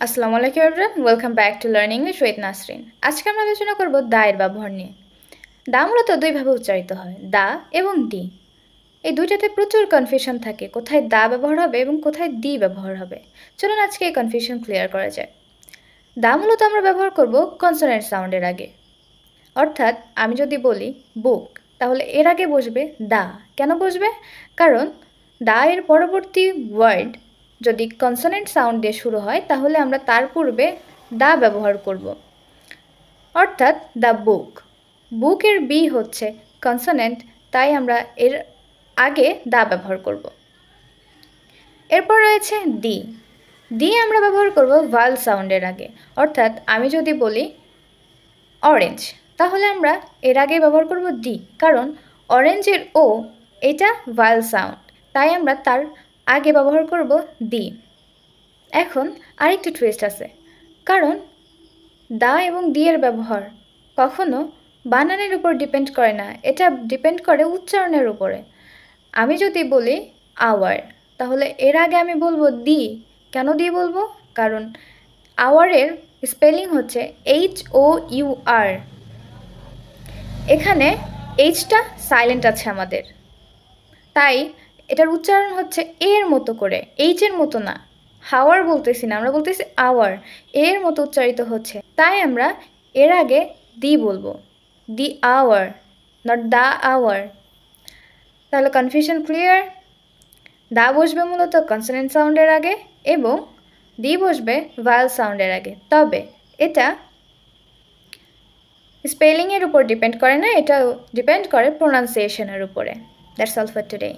আসসালামু আলাইকুম everyone, welcome back to learn English with Nasrin. আজকে আমরা আলোচনা করব দা এর ব্যবহার নিয়ে। দা মূলত দুইভাবে উচ্চারিত হয়, দা এবং দি। এই দুইটাতে প্রচুর কনফিউশন থাকে, কোথায় দা ব্যবহার হবে এবং কোথায় দি ব্যবহার হবে। চলুন আজকে এই কনফিউশন ক্লিয়ার করা যায়। দা মূলত আমরা ব্যবহার করব কনসোনেন্ট সাউন্ডের আগে। অর্থাৎ আমি যদি বলি বুক, তাহলে এর আগে বসবে দা। কেন বসবে? কারণ দা এর পরবর্তী ওয়ার্ড যদি কনসোনেন্ট সাউন্ড দিয়ে শুরু হয় তাহলে আমরা তার পূর্বে দা ব্যবহার করব। অর্থাৎ দ্য বুক। বুকের বি হচ্ছে কনসোনেন্ট, তাই আমরা এর আগে দা ব্যবহার করব। এরপর রয়েছে দি। দি আমরা ব্যবহার করব ভাল সাউন্ডের আগে। অর্থাৎ আমি যদি বলি অরেঞ্জ, তাহলে আমরা এর আগে ব্যবহার করব দি, কারণ অরেঞ্জের ও এটা ভায়েল সাউন্ড, তাই আমরা তার আগে ব্যবহার করব দি। এখন আরেকটি টুইস্ট আছে, কারণ দা এবং দি এর ব্যবহার কখনো বানানের উপর ডিপেন্ড করে না, এটা ডিপেন্ড করে উচ্চারণের উপরে। আমি যদি বলি আওয়ার, তাহলে এর আগে আমি বলবো দি। কেন দি বলবো? কারণ আওয়ারের স্পেলিং হচ্ছে HOUR। এখানে এইচটা সাইলেন্ট আছে আমাদের, তাই এটার উচ্চারণ হচ্ছে এর মতো করে, এইচের মতো না। হাওয়ার বলতেছি না, আমরা বলতেছি আওয়ার, এর মতো উচ্চারিত হচ্ছে, তাই আমরা এর আগে দি বলবো, দি আওয়ার, নট দা আওয়ার। তাহলে কনফিউশন ক্লিয়ার? দা বসবে মূলত কনসোনেন্ট সাউন্ডের আগে এবং দি বসবে ভায়েল সাউন্ডের আগে। তবে এটা স্পেলিংয়ের উপর ডিপেন্ড করে না, এটা ডিপেন্ড করে প্রোনাউন্সিয়েশনের উপরে। That's all for today.